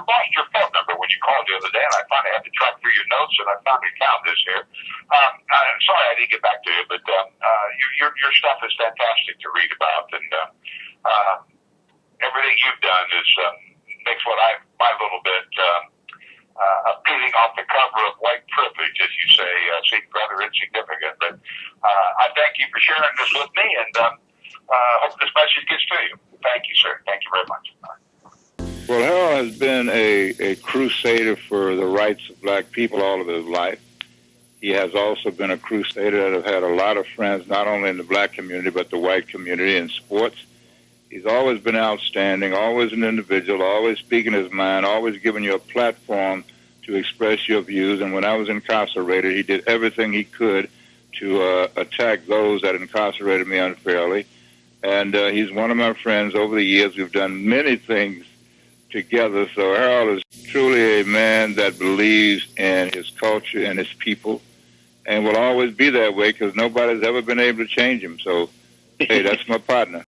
lost your phone number when you called the other day, and I finally had to track through your notes, and I finally found this here. Sorry I didn't get back to you, but your stuff is fantastic to read about, and everything you've done is makes my little bit appealing off the cover of White Privilege, as you say, seem rather insignificant. But I thank you for sharing this with me, and hope this message gets to you. Thank you, sir. Thank you very much. Well, Harold has been a crusader for the rights of black people all of his life. He has also been a crusader that has had a lot of friends, not only in the black community, but the white community in sports. He's always been outstanding, always an individual, always speaking his mind, always giving you a platform to express your views. And when I was incarcerated, he did everything he could to attack those that incarcerated me unfairly. And he's one of my friends over the years. We've done many things together. So Harold is truly a man that believes in his culture and his people and will always be that way because nobody's ever been able to change him. So, hey, that's my partner.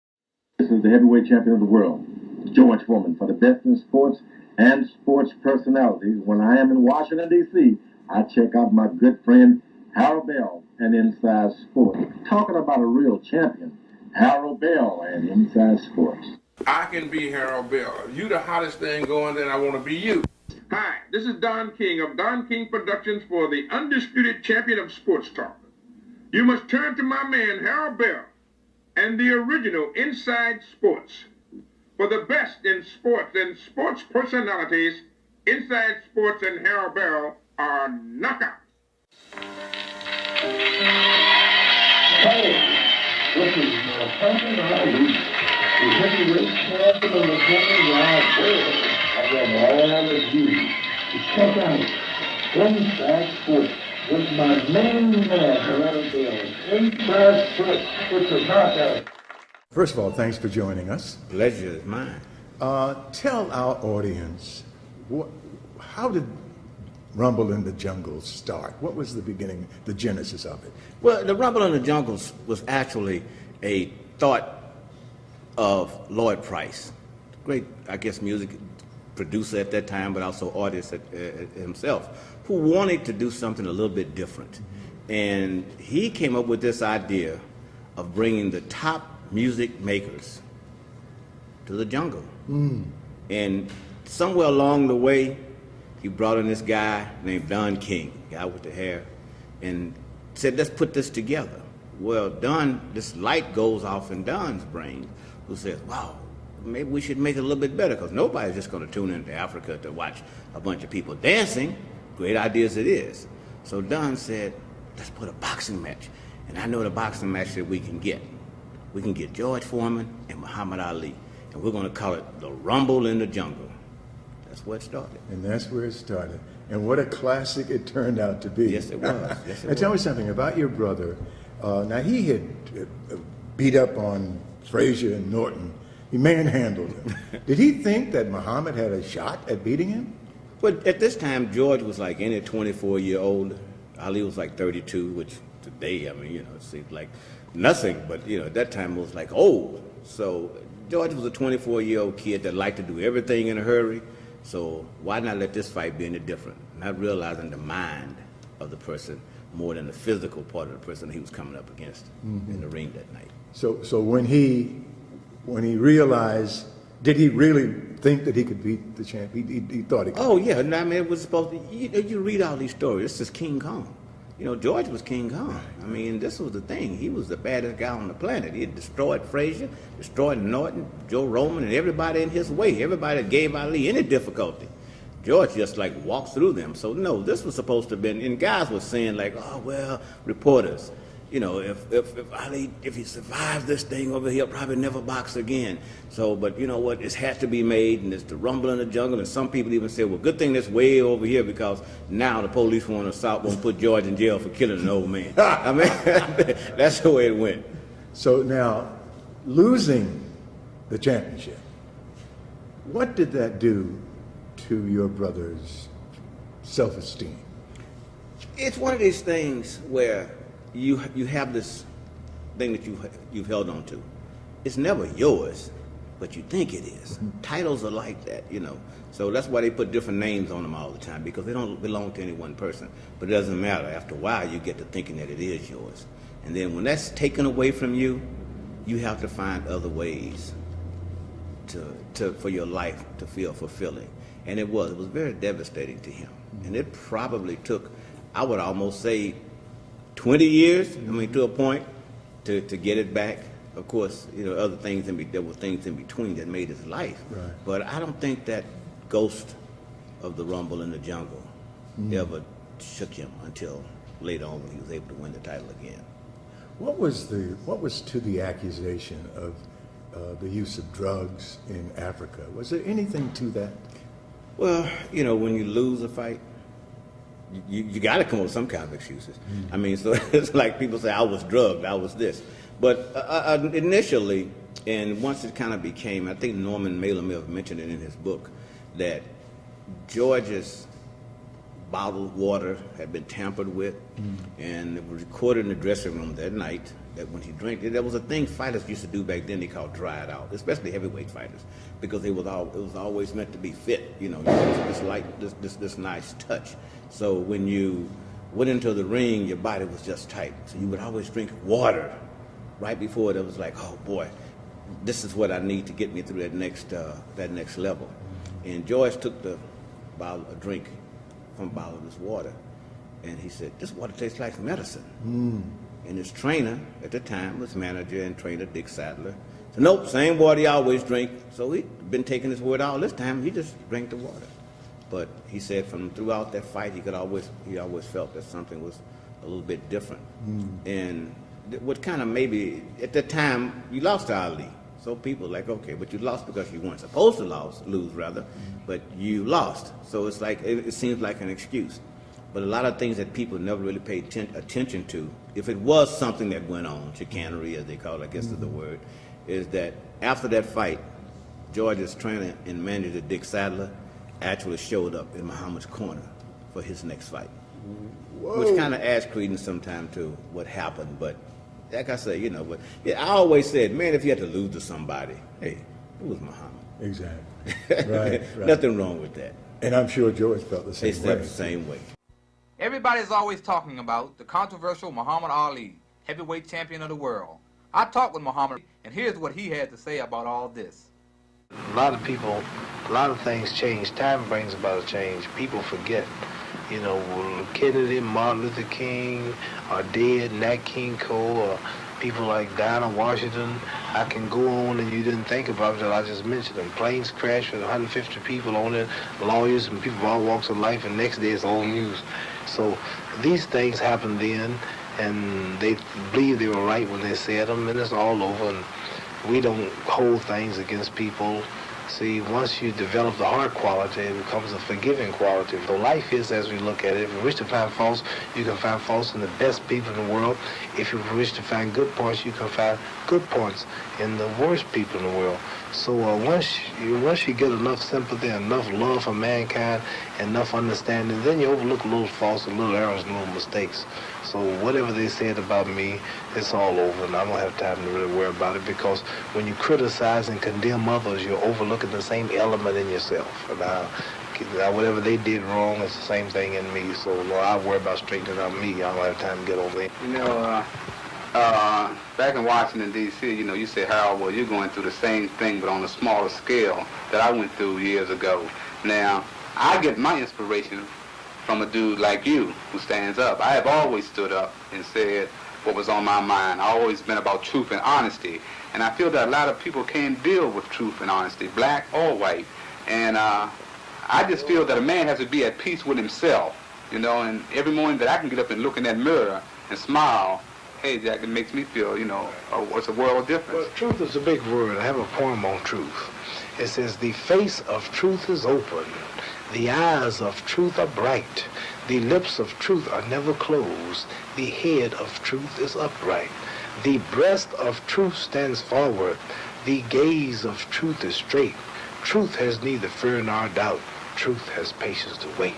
This is the heavyweight champion of the world, George Foreman, for the best in sports and sports personalities. When I am in Washington, D.C., I check out my good friend Harold Bell and Inside Sports. Talking about a real champion, Harold Bell and Inside Sports. I can be Harold Bell. You the hottest thing going, then I want to be you. Hi, this is Don King of Don King Productions for the undisputed champion of sports talk. You must turn to my man Harold Bell and the original Inside Sports. For the best in sports and sports personalities, Inside Sports and Harold Bell are knockouts. Hey, this is Franklin Ali, the heavyweight champion of the whole wide world. I got all of you to check out Inside Sports with my main man, Harold Bell. Inside Sports, it's a knockout. First of all, thanks for joining us. Pleasure is mine. Tell our audience, how did Rumble in the Jungle start? What was the beginning, the genesis of it? Well, the Rumble in the Jungle was actually a thought of Lloyd Price, great, I guess, music producer at that time, but also artist himself, who wanted to do something a little bit different. And he came up with this idea of bringing the top music makers to the jungle. And somewhere along the way, he brought in this guy named Don King, guy with the hair, and said, let's put this together. Well, this light goes off in Don's brain, who says, wow, maybe we should make it a little bit better, because nobody's just going to tune into Africa to watch a bunch of people dancing. Great idea as it is. So Don said, let's put a boxing match. And I know the boxing match that we can get. We can get George Foreman and Muhammad Ali, and we're going to call it the Rumble in the Jungle. That's where it started. And that's where it started. And what a classic it turned out to be. Yes, it was. Yes, it now, tell me something about your brother. Now, he had beat up on Frazier and Norton. He manhandled him. Did he think that Muhammad had a shot at beating him? Well, at this time, George was like any 24-year-old. Ali was like 32, which today, I mean, you know, it seems like nothing, but, you know, at that time it was like old. So George was a 24-year-old kid that liked to do everything in a hurry. So why not let this fight be any different? Not realizing the mind of the person more than the physical part of the person he was coming up against in the ring that night. So when he realized, did he really think that he could beat the champ? He thought he could. Oh, yeah. No, I mean, it was supposed to, you read all these stories. This is King Kong. You know, George was King Kong. I mean, this was the thing. He was the baddest guy on the planet. He had destroyed Frazier, destroyed Norton, Joe Roman, and everybody in his way. Everybody that gave Ali any difficulty. George just like walked through them. So no, this was supposed to have been, and guys were saying like, oh, well, reporters, you know, if Ali, if he survives this thing over here, he'll probably never box again. So, but you know what, it has to be made, and it's the Rumble in the Jungle, and some people even say, well, good thing that's way over here, because now the police won't put George in jail for killing an old man. I mean, that's the way it went. So now, losing the championship, what did that do to your brother's self-esteem? It's one of these things where you have this thing that you've held on to. It's never yours, but you think it is. Titles are like that, you know. So that's why they put different names on them all the time, because they don't belong to any one person. But it doesn't matter. After a while, you get to thinking that it is yours. And then when that's taken away from you, you have to find other ways for your life to feel fulfilling. And it was very devastating to him. And it probably took, I would almost say, 20 years, to a point, to get it back. Of course, you know, other things, there were things in between that made his life. Right. But I don't think that ghost of the Rumble in the Jungle ever shook him until later on when he was able to win the title again. What was to the accusation of the use of drugs in Africa? Was there anything to that? Well, you know, when you lose a fight, you got to come up with some kind of excuses. So it's like people say, I was drugged, I was this. But initially, and once it kind of became, I think Norman Mailer may have mentioned it in his book, that George's bottled water had been tampered with, and it was recorded in the dressing room that night that when he drank it, there was a thing fighters used to do back then they called dry it out, especially heavyweight fighters, because it was always meant to be fit, you know, this nice touch. So when you went into the ring, your body was just tight. So you would always drink water right before it. It was like, oh boy, this is what I need to get me through that next level. And George took a drink from a bottle of this water, and he said, this water tastes like medicine. And his trainer at the time was manager and trainer Dick Sadler. So nope, same water he always drink. So he'd been taking his word all this time. He just drank the water. But he said from throughout that fight, he always felt that something was a little bit different. And what kind of maybe at the time you lost to Ali. So people like, okay, but you lost because you weren't supposed to lose, but you lost. So it's like, it seems like an excuse. But a lot of things that people never really paid attention to, if it was something that went on, chicanery as they call it, I guess is the word, is that after that fight, George's trainer and manager, Dick Sadler, actually showed up in Muhammad's corner for his next fight. Whoa. Which kind of adds credence sometime to what happened, but like I say, you know, but yeah, I always said, man, if you had to lose to somebody, hey, it was Muhammad. Exactly. Right. Nothing wrong with that. And I'm sure George felt the same way. They felt the same way. Everybody's always talking about the controversial Muhammad Ali, heavyweight champion of the world. I talked with Muhammad, and here's what he had to say about all this. A lot of people, a lot of things change. Time brings about a change. People forget. You know, Kennedy, Martin Luther King are dead, Nat King Cole, or people like Dinah Washington. I can go on and you didn't think about it until I just mentioned them. Planes crashed with 150 people on it, lawyers and people of all walks of life, and next day it's old news. So these things happened then, and they believe they were right when they said them, and it's all over, and we don't hold things against people. See, once you develop the heart quality, it becomes a forgiving quality. So life is as we look at it. If you wish to find faults, you can find faults in the best people in the world. If you wish to find good points, you can find good points in the worst people in the world. So once you get enough sympathy, enough love for mankind, enough understanding, then you overlook little faults and little errors and little mistakes. So whatever they said about me, it's all over, and I don't have time to really worry about it, because when you criticize and condemn others, you're overlooking the same element in yourself. And now whatever they did wrong, it's the same thing in me. So I worry about straightening out me. I don't have time to get over it. You know, back in Washington, D.C., you know, you say, Harold, well, you're going through the same thing, but on a smaller scale that I went through years ago. Now, I get my inspiration from a dude like you who stands up. I have always stood up and said what was on my mind. I've always been about truth and honesty. And I feel that a lot of people can't deal with truth and honesty, black or white. And I just feel that a man has to be at peace with himself, you know, and every morning that I can get up and look in that mirror and smile, hey, Jack, it makes me feel, you know, it's a world of difference. Well, truth is a big word. I have a poem on truth. It says, the face of truth is open. The eyes of truth are bright. The lips of truth are never closed. The head of truth is upright. The breast of truth stands forward. The gaze of truth is straight. Truth has neither fear nor doubt. Truth has patience to wait.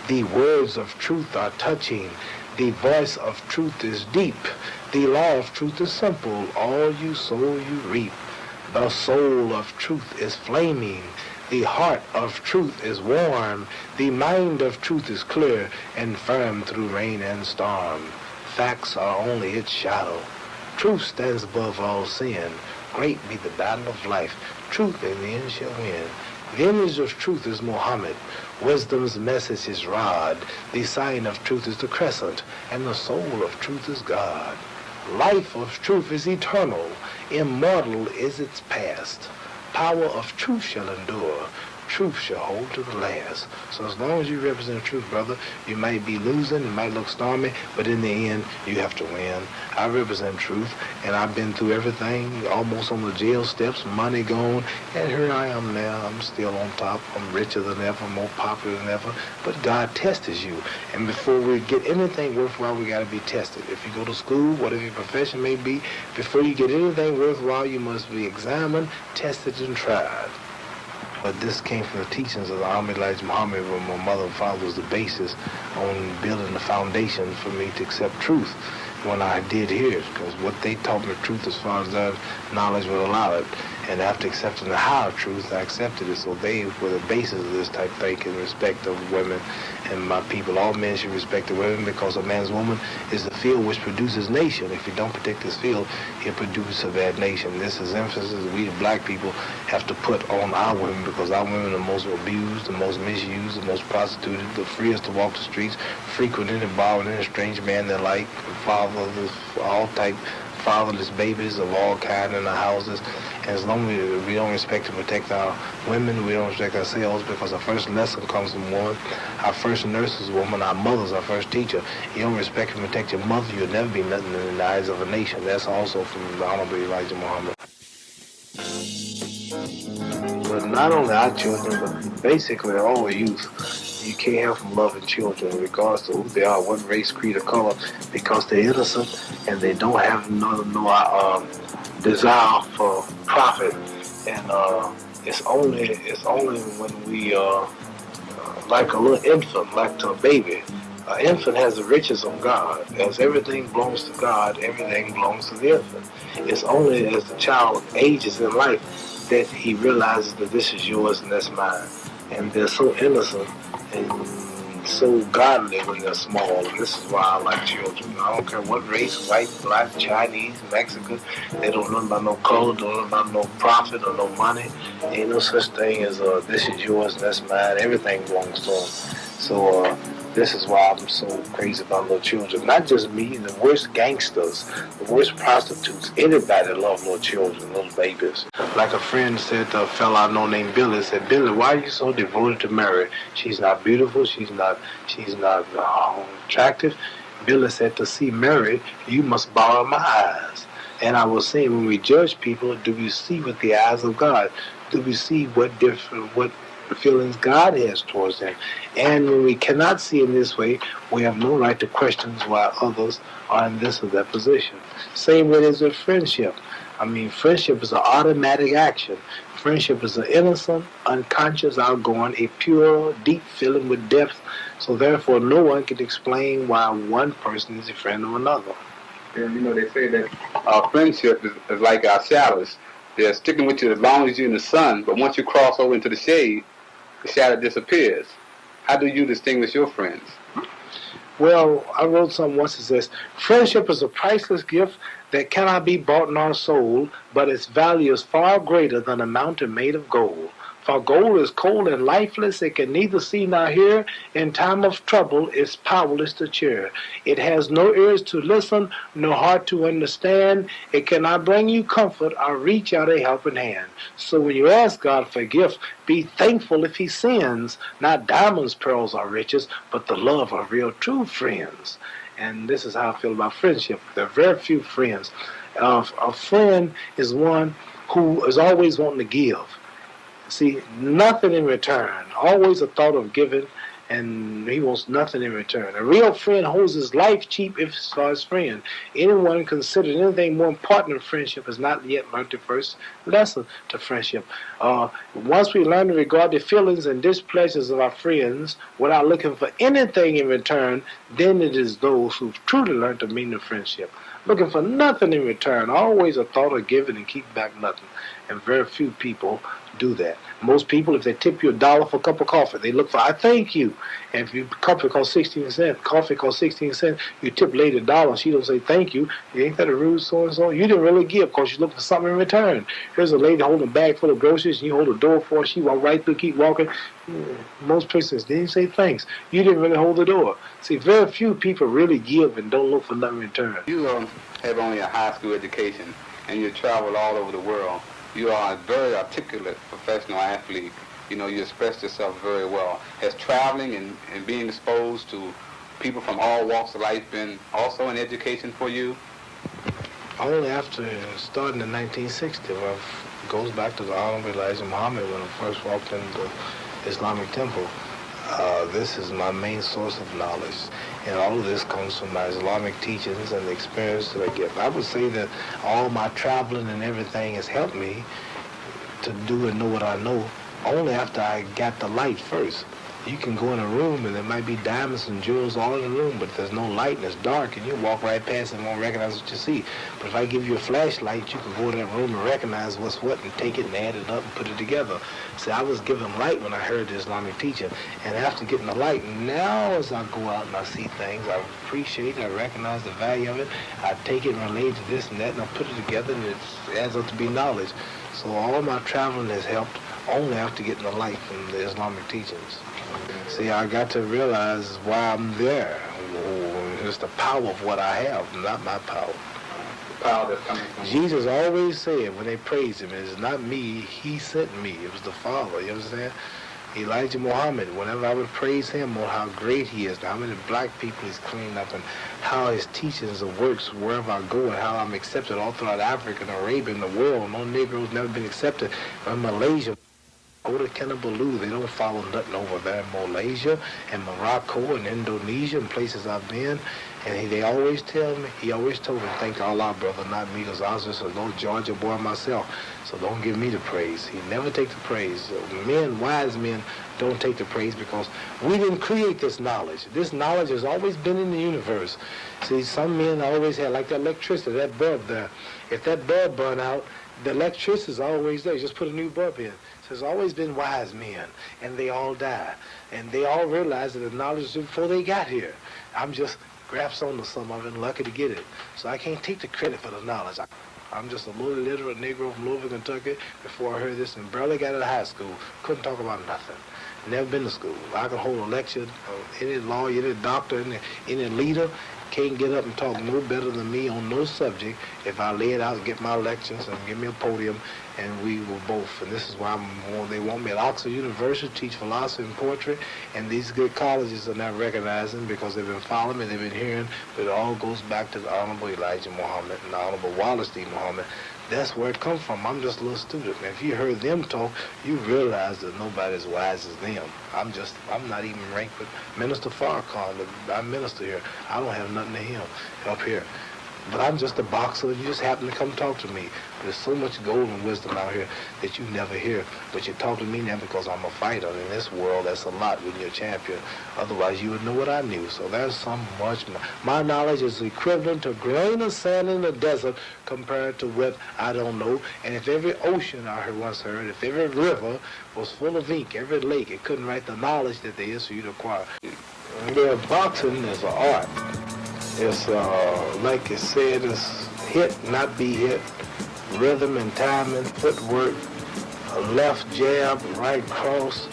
The words of truth are touching. The voice of truth is deep. The law of truth is simple. All you sow, you reap. The soul of truth is flaming. The heart of truth is warm. The mind of truth is clear and firm through rain and storm. Facts are only its shadow. Truth stands above all sin. Great be the battle of life. Truth in the end shall win. The image of truth is Muhammad. Wisdom's message is Rod. The sign of truth is the crescent. And the soul of truth is God. Life of truth is eternal. Immortal is its past. Power of truth shall endure. Truth shall hold to the last. So as long as you represent truth, brother, you might be losing, it might look stormy, but in the end, you have to win. I represent truth, and I've been through everything, almost on the jail steps, money gone, and here I am now. I'm still on top. I'm richer than ever, more popular than ever, but God tests you. And before we get anything worthwhile, we got to be tested. If you go to school, whatever your profession may be, before you get anything worthwhile, you must be examined, tested, and tried. But this came from the teachings of the Honorable Elijah Muhammad, where my mother and father was the basis on building the foundation for me to accept truth when I did hear it, because what they taught me truth as far as that knowledge would allow it. And after accepting the higher truth, I accepted it. So they were the basis of this type of thinking, respect of women and my people. All men should respect the women, because a man's woman is the field which produces nation. If you don't protect this field, he'll produce a bad nation. This is emphasis we, the black people, have to put on our women, because our women are the most abused, the most misused, the most prostituted, the freest to walk the streets, frequenting and borrowing any strange man they like, fatherless, all type fatherless babies of all kind in the houses. And as long as we don't respect and protect our women, we don't respect ourselves, because our first lesson comes from woman. Our first nurse is a woman. Our mother's our first teacher. You don't respect and protect your mother, you'll never be nothing in the eyes of a nation. That's also from the Honorable Elijah Muhammad. But not only our children, but basically all youth. You can't help from loving children, regardless of who they are, what race, creed, or color, because they're innocent and they don't have no desire for profit. And it's only when we like a little infant, like a baby. An infant has the riches of God. As everything belongs to God, everything belongs to the infant. It's only as the child ages in life that he realizes that this is yours and that's mine. And they're so innocent and so godly when they're small. And this is why I like children. I don't care what race, white, black, Chinese, Mexican. They don't know about no color, don't know about no profit or no money. Ain't no such thing as this is yours and that's mine. Everything belongs to them. So this is why I'm so crazy about little children. Not just me, the worst gangsters, the worst prostitutes, anybody love little children, little babies. Like a friend said to a fellow I know named Billy, said, Billy, why are you so devoted to Mary? She's not beautiful, she's not attractive. Billy said, to see Mary, you must borrow my eyes. And I was saying, when we judge people, do we see with the eyes of God? Do we see what feelings God has towards them? And when we cannot see in this way, we have no right to question why others are in this or that position. Same way as with friendship. I mean, friendship is an automatic action. Friendship is an innocent, unconscious, outgoing, a pure, deep feeling with depth. So therefore, no one can explain why one person is a friend of another. And they say that our friendship is like our shadows. They're sticking with you as long as you're in the sun, but once you cross over into the shade, the shadow disappears. How do you distinguish your friends? Well, I wrote something once that says, friendship is a priceless gift that cannot be bought nor sold, but its value is far greater than a mountain made of gold. For gold is cold and lifeless, it can neither see nor hear. In time of trouble, it's powerless to cheer. It has no ears to listen, no heart to understand. It cannot bring you comfort or reach out a helping hand. So when you ask God for a gift, be thankful if he sends, not diamonds, pearls, or riches, but the love of real true friends. And this is how I feel about friendship. There are very few friends. A friend is one who is always wanting to give. See, nothing in return. Always a thought of giving, and he wants nothing in return. A real friend holds his life cheap if it's for his friend. Anyone considered anything more important than friendship has not yet learned the first lesson to friendship. Once we learn to regard the feelings and displeasures of our friends without looking for anything in return, then it is those who've truly learned the meaning of friendship. Looking for nothing in return, always a thought of giving and keep back nothing. and very few people do that. Most people, if they tip you $1 for a cup of coffee, they look for, I thank you. And if your coffee costs 16 cents, you tip lady $1, she don't say thank you. Ain't that a rude so-and-so? You didn't really give because you look for something in return. Here's a lady holding a bag full of groceries, and you hold the door for her, she walk right through, keep walking. Most persons didn't say thanks. You didn't really hold the door. See, very few people really give and don't look for nothing in return. You have only a high school education, and you travel all over the world. You are a very articulate professional athlete. You know, you express yourself very well. Has traveling and being exposed to people from all walks of life been also an education for you? Only after starting in 1960, well, it goes back to the Honorable Elijah Muhammad when I first walked into the Islamic temple. This is my main source of knowledge. And all of this comes from my Islamic teachings and the experience that I get. I would say that all my traveling and everything has helped me to do and know what I know only after I got the light first. You can go in a room and there might be diamonds and jewels all in the room, but if there's no light and it's dark and you walk right past it and won't recognize what you see. But if I give you a flashlight, you can go in that room and recognize what's what and take it and add it up and put it together. See, I was given light when I heard the Islamic teaching, and after getting the light, now as I go out and I see things, I appreciate it, I recognize the value of it, I take it and relate to this and that, and I put it together and it adds up to be knowledge. So all my traveling has helped only after getting the light from the Islamic teachings. See, I got to realize why I'm there. It's the power of what I have, not my power. The power that's coming from Jesus always said when they praised him, it's not me, he sent me. It was the Father, you understand? Elijah Muhammad, whenever I would praise him on how great he is, how many black people he's cleaned up, and how his teachings and works wherever I go, and how I'm accepted all throughout Africa and Arabia and the world. No Negroes never been accepted. In Malaysia, go to Kinabalu, they don't follow nothing over there in Malaysia and Morocco and Indonesia and places I've been. And they always tell me, he always told me, thank Allah, brother, not me, because I was just a little Georgia boy myself. So don't give me the praise. He never take the praise. Men, wise men, don't take the praise because we didn't create this knowledge. This knowledge has always been in the universe. See, some men always had, like the electricity, that bulb there. If that bulb burn out, the electricity is always there. You just put a new bulb in. So there's always been wise men, and they all died. And they all realized that the knowledge was before they got here. I'm just grasps onto some of it and lucky to get it. So I can't take the credit for the knowledge. I'm just a little illiterate Negro from Louisville, Kentucky before I heard this and barely got out of high school. Couldn't talk about nothing. Never been to school. I could hold a lecture. Any lawyer, any doctor, any leader can't get up and talk no better than me on no subject if I lay it out and get my lectures and give me a podium and we will both. And this is why they want me at Oxford University to teach philosophy and poetry, and these good colleges are not recognizing because they've been following me, they've been hearing, but it all goes back to the Honorable Elijah Muhammad and the Honorable Wallace D. Muhammad. That's where it comes from. I'm just a little student. And if you heard them talk, you realize that nobody's as wise as them. I'm not even ranked with Minister Farrakhan. I minister here. I don't have nothing to him up here. But I'm just a boxer, and you just happen to come talk to me. There's so much gold and wisdom out here that you never hear. But you talk to me now because I'm a fighter. In this world, that's a lot when you're a champion. Otherwise, you would know what I knew. So there's so much more. My knowledge is equivalent to a grain of sand in the desert compared to what I don't know. And if every ocean I once heard, if every river was full of ink, every lake, it couldn't write the knowledge that there is for you to acquire. Boxing is an art. It's like it said, it's hit, not be hit, rhythm and timing, footwork, a left jab, right cross,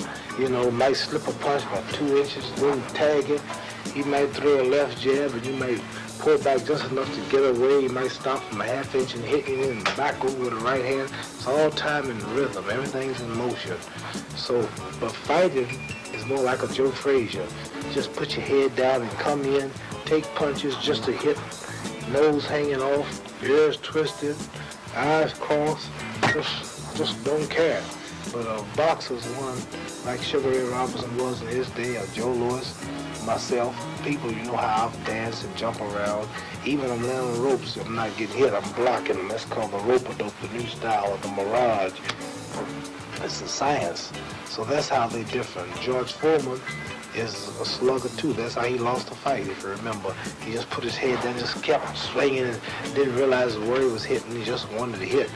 might slip a punch by 2 inches, then tag it. He might throw a left jab and you might pull back just enough to get away. You might stop from a half inch and hit you in the back over with the right hand. It's all time and rhythm. Everything's in motion. So, but fighting is more like a Joe Frazier. Just put your head down and come in, take punches just to hit, nose hanging off, ears twisted, eyes crossed, just don't care. But a boxer's one, like Sugar Ray Robinson was in his day, or Joe Louis, myself, people, you know how I've danced and jump around. Even I'm laying on ropes, I'm not getting hit, I'm blocking them. That's called the rope-a-dope, the new style of the Mirage. It's a science. So that's how they differ. George Foreman is a slugger too. That's how he lost the fight, if you remember. He just put his head down, just kept swinging and didn't realize where he was hitting. He just wanted to hit.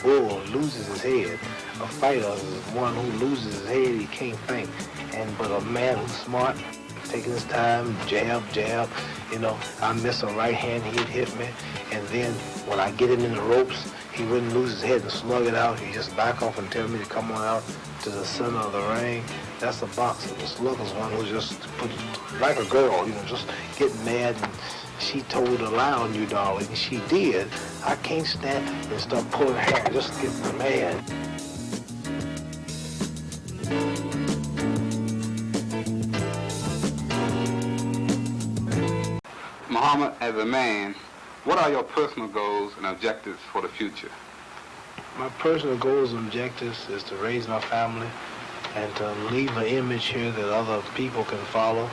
Bull loses his head. A fighter is one who loses his head, he can't think. But a man who's smart, taking his time, jab, you know, I miss a right hand, he'd hit me. And then when I get him in the ropes, he wouldn't lose his head and slug it out. He'd just back off and tell me to come on out to the center of the ring. That's a boxer. The slugger's one who just put, like a girl, you know, just getting mad. And she told to lie on you, darling. And she did. I can't stand and start pulling hair, just get mad. Muhammad, as a man, what are your personal goals and objectives for the future? My personal goals and objectives is to raise my family and to leave an image here that other people can follow,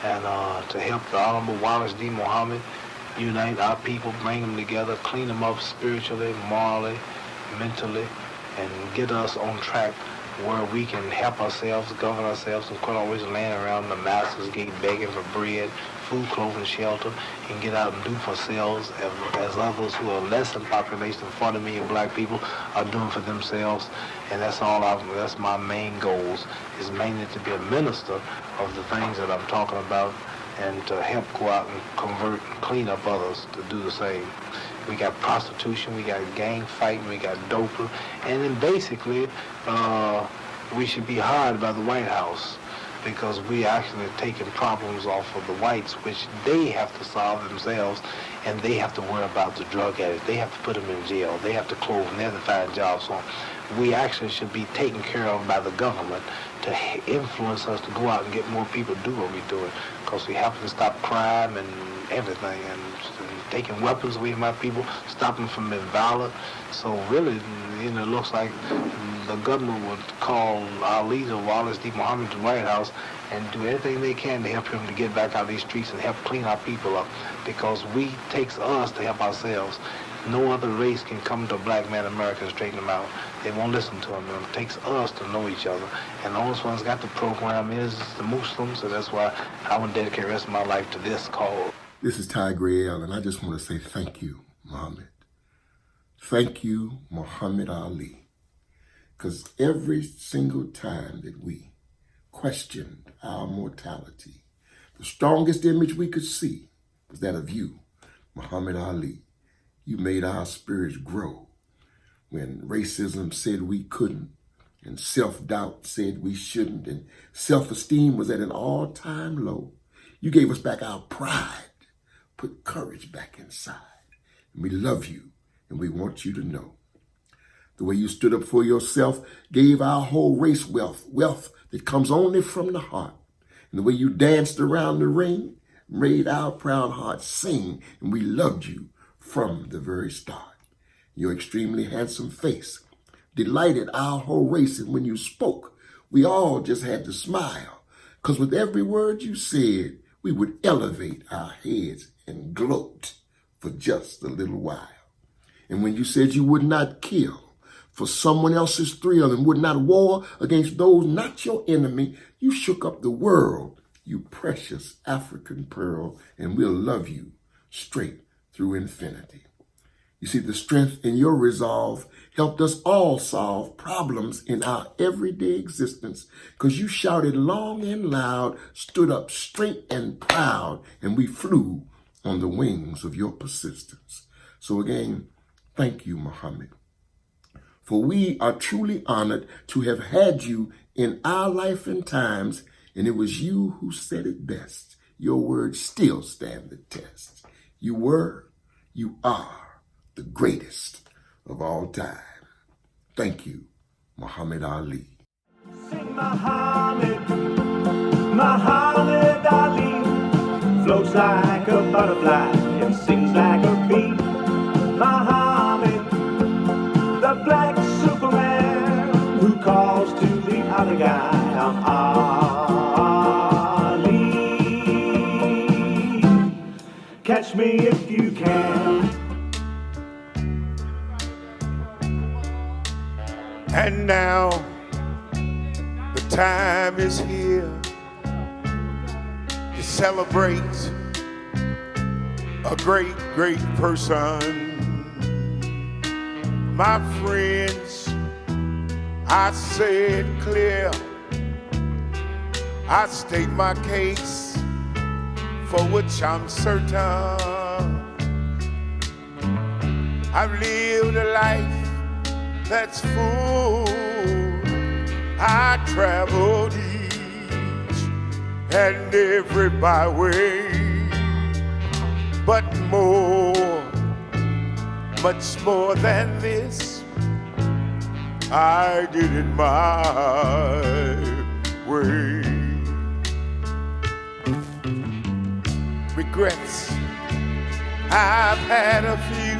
and to help the Honorable Wallace D. Muhammad unite our people, bring them together, clean them up spiritually, morally, mentally, and get us on track where we can help ourselves, govern ourselves, and quit always laying around the Master's Gate begging for bread, food, clothing, shelter, and get out and do for ourselves as others who are less in population than 40 million black people are doing for themselves. And that's that's my main goals, is mainly to be a minister of the things that I'm talking about and to help go out and convert and clean up others to do the same. We got prostitution, we got gang fighting, we got doping, and then basically we should be hired by the White House, because we actually taking problems off of the whites, which they have to solve themselves, and they have to worry about the drug addicts. They have to put them in jail. They have to close them. They have to find jobs for them. We actually should be taken care of by the government to influence us to go out and get more people to do what we're doing, because we have to stop crime and everything, and taking weapons away from our people, stopping from being violent. So really, you know, it looks like the government would call our leader, Wallace D. Muhammad, to the White House and do everything they can to help him to get back out of these streets and help clean our people up, because it takes us to help ourselves. No other race can come to a black man in America and straighten them out. They won't listen to him. It takes us to know each other. And the only ones got the program is the Muslims, so that's why I want to dedicate the rest of my life to this cause. This is Ty Griel, and I just want to say thank you, Muhammad. Thank you, Muhammad Ali. Because every single time that we questioned our mortality, the strongest image we could see was that of you, Muhammad Ali. You made our spirits grow when racism said we couldn't, and self-doubt said we shouldn't, and self-esteem was at an all-time low. You gave us back our pride, put courage back inside. And we love you, and we want you to know. The way you stood up for yourself gave our whole race wealth that comes only from the heart. And the way you danced around the ring made our proud hearts sing, and we loved you from the very start. Your extremely handsome face delighted our whole race, and when you spoke, we all just had to smile, because with every word you said, we would elevate our heads and gloat for just a little while. And when you said you would not kill for someone else's thrill and would not war against those not your enemy, you shook up the world, you precious African pearl, and we'll love you straight through infinity. You see, the strength in your resolve helped us all solve problems in our everyday existence, because you shouted long and loud, stood up straight and proud, and we flew on the wings of your persistence. So again, thank you, Muhammad. For we are truly honored to have had you in our life and times, and it was you who said it best. Your words still stand the test. You were, you are the greatest of all time. Thank you, Muhammad Ali. Sing Muhammad, Muhammad Ali, floats like a butterfly and sings like a bee. Muhammad, the black Superman who calls to the other guy, I'm Ali. Catch me if you can. And now the time is here celebrate a great, great person. My friends, I say it clear. I state my case, for which I'm certain. I've lived a life that's full. I traveled each and every byway, but more, much more than this, I did it my way. Regrets, I've had a few,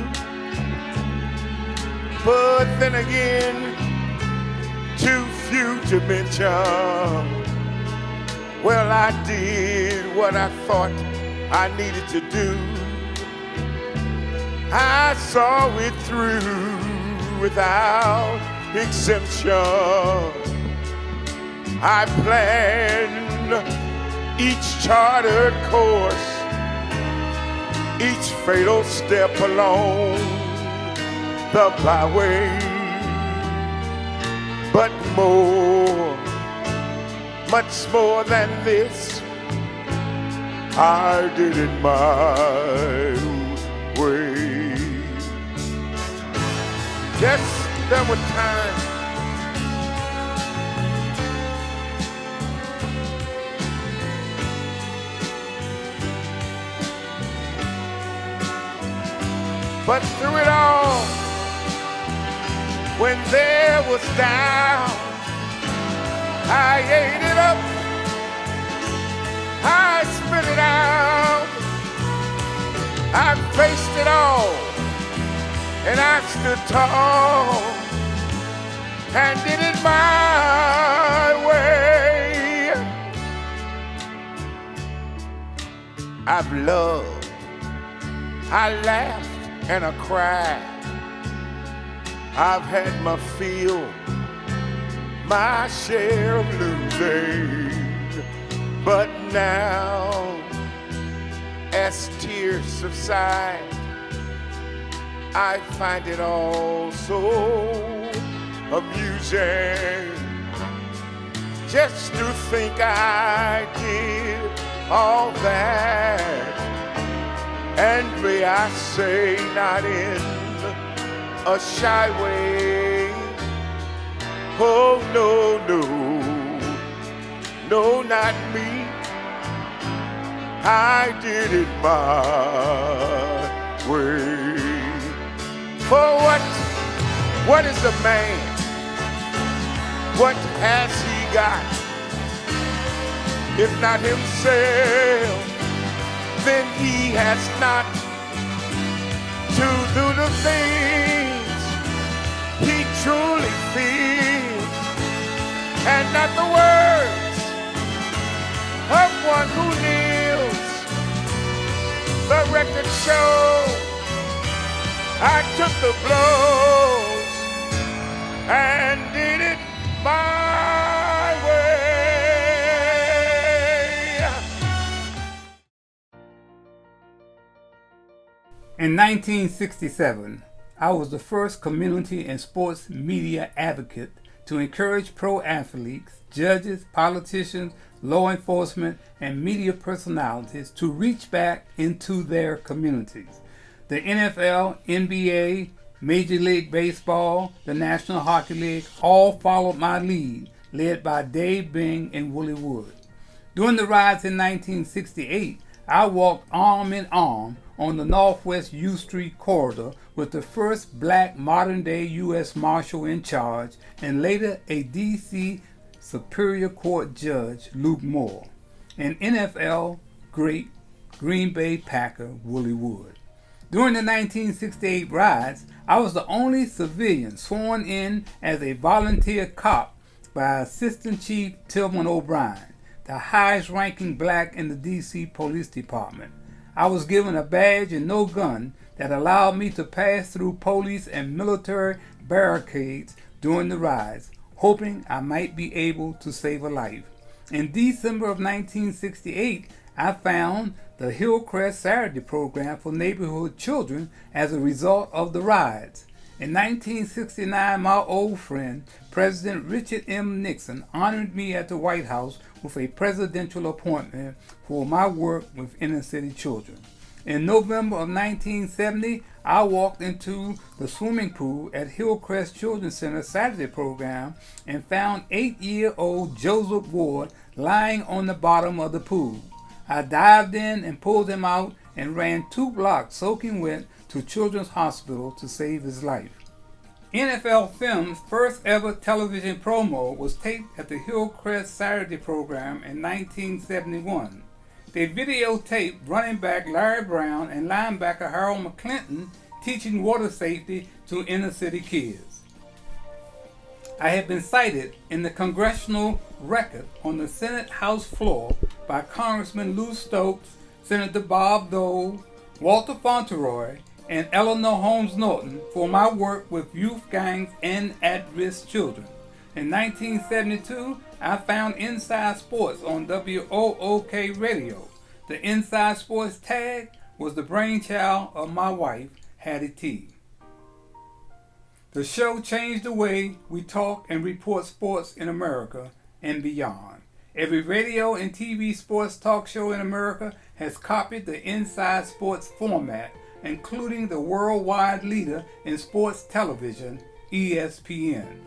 but then again, too few to mention. Well, I did what I thought I needed to do. I saw it through without exemption. I planned each chartered course, each fatal step along the byway, but more, much more than this, I did it my way. Yes, there were times but through it all, when there was doubt, I ate it up, I spit it out, I faced it all, and I stood tall, and did it my way. I've loved, I laughed, and I cried. I've had my fill, my share of losing, but now, as tears subside, I find it all so amusing just to think I did all that, and may I say, not in a shy way. Oh, no, no, no, not me. I did it my way. For what is a man? What has he got? If not himself, then he has not to do the things he truly feels, and not the words of one who kneels. The record shows I took the blows and did it my way. In 1967, I was the first community and sports media advocate to encourage pro athletes, judges, politicians, law enforcement, and media personalities to reach back into their communities. The NFL, NBA, Major League Baseball, the National Hockey League all followed my lead, led by Dave Bing and Willie Wood. During the riots in 1968, I walked arm in arm on the Northwest U Street corridor with the first black modern-day U.S. Marshal in charge and later a D.C. Superior Court Judge, Luke Moore, and NFL great Green Bay Packer, Willie Wood. During the 1968 riots, I was the only civilian sworn in as a volunteer cop by Assistant Chief Tillman O'Brien, the highest-ranking black in the D.C. Police Department. I was given a badge and no gun that allowed me to pass through police and military barricades during the riots, hoping I might be able to save a life. In December of 1968, I found the Hillcrest Saturday program for neighborhood children as a result of the rides. In 1969, my old friend, President Richard M. Nixon, honored me at the White House with a presidential appointment for my work with inner city children. In November of 1970, I walked into the swimming pool at Hillcrest Children's Center Saturday program and found 8-year-old Joseph Ward lying on the bottom of the pool. I dived in and pulled him out and ran 2 blocks soaking wet to Children's Hospital to save his life. NFL Films' first ever television promo was taped at the Hillcrest Saturday program in 1971. They videotaped running back Larry Brown and linebacker Harold McClinton teaching water safety to inner city kids. I have been cited in the congressional record on the Senate House floor by Congressman Lou Stokes, Senator Bob Dole, Walter Fauntleroy, and Eleanor Holmes Norton for my work with youth gangs and at-risk children. In 1972, I found Inside Sports on WOOK Radio. The Inside Sports tag was the brainchild of my wife, Hattie T. The show changed the way we talk and report sports in America and beyond. Every radio and TV sports talk show in America has copied the Inside Sports format, including the worldwide leader in sports television, ESPN.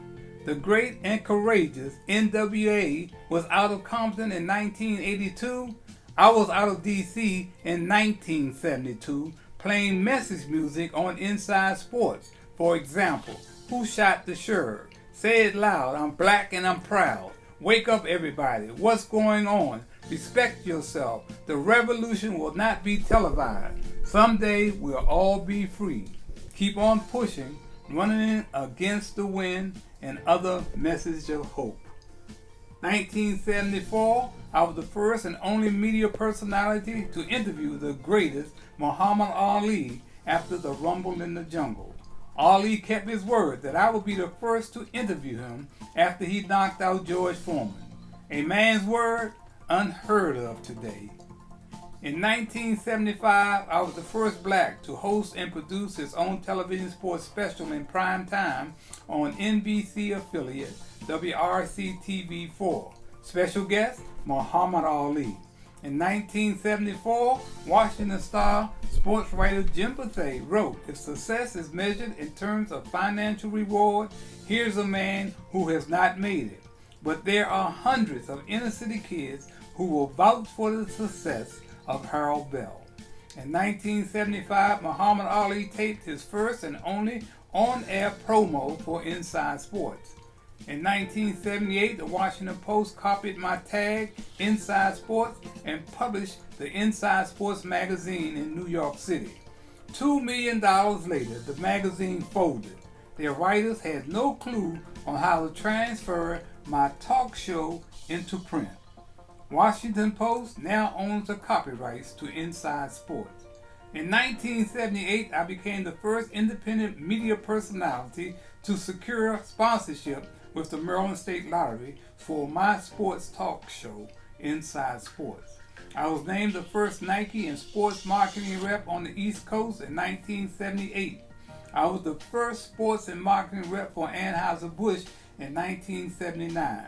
The great and courageous NWA was out of Compton in 1982. I was out of DC in 1972 playing message music on Inside Sports. For example, Who Shot the Sheriff? Say It Loud, I'm Black and I'm Proud. Wake Up Everybody, What's Going On? Respect Yourself. The revolution will not be televised. Someday we'll all be free. Keep on pushing, running against the wind, and other message of hope. 1974, I was the first and only media personality to interview the greatest, Muhammad Ali, after the Rumble in the Jungle. Ali kept his word that I would be the first to interview him after he knocked out George Foreman. A man's word, unheard of today. In 1975, I was the first black to host and produce his own television sports special in prime time on NBC affiliate WRC-TV4. Special guest, Muhammad Ali. In 1974, Washington Star sports writer Jim Bethea wrote, "If success is measured in terms of financial reward, here's a man who has not made it. But there are hundreds of inner city kids who will vouch for the success of Harold Bell." In 1975, Muhammad Ali taped his first and only on-air promo for Inside Sports. In 1978, the Washington Post copied my tag, Inside Sports, and published the Inside Sports magazine in New York City. $2 million later, the magazine folded. Their writers had no clue on how to transfer my talk show into print. Washington Post now owns the copyrights to Inside Sports. In 1978, I became the first independent media personality to secure sponsorship with the Maryland State Lottery for my sports talk show, Inside Sports. I was named the first Nike and sports marketing rep on the East Coast in 1978. I was the first sports and marketing rep for Anheuser-Busch in 1979.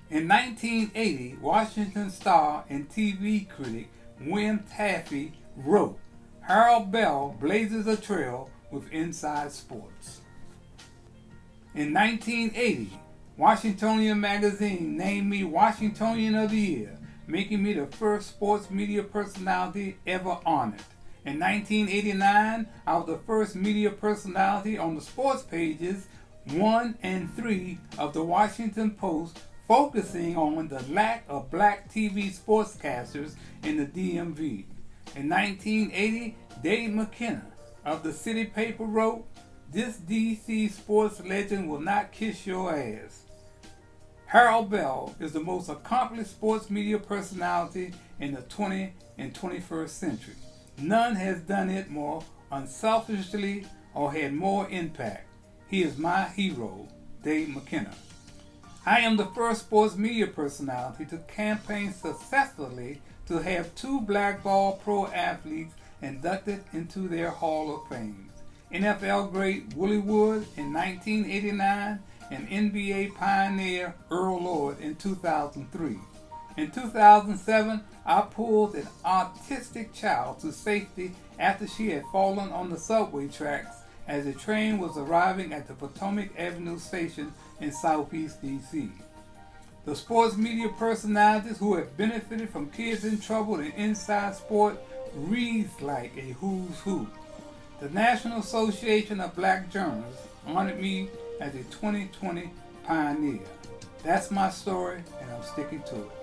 In 1980, Washington Star and TV critic Wim Taffy wrote, "Harold Bell blazes a trail with Inside Sports." In 1980, Washingtonian Magazine named me Washingtonian of the Year, making me the first sports media personality ever honored. In 1989, I was the first media personality on the sports pages 1 and 3 of the Washington Post, focusing on the lack of black TV sportscasters in the DMV. In 1980, Dave McKenna of the City Paper wrote, "This DC sports legend will not kiss your ass." Harold Bell is the most accomplished sports media personality in the 20th and 21st century. None has done it more unselfishly or had more impact. He is my hero, Dave McKenna. I am the first sports media personality to campaign successfully to have 2 blackball pro athletes inducted into their Hall of Fame. NFL great Willie Wood in 1989 and NBA pioneer Earl Lord in 2003. In 2007, I pulled an autistic child to safety after she had fallen on the subway tracks as the train was arriving at the Potomac Avenue station in Southeast DC. The sports media personalities who have benefited from Kids in Trouble and Inside Sport reads like a who's who. The National Association of Black Journalists honored me as a 2020 pioneer. That's my story, and I'm sticking to it.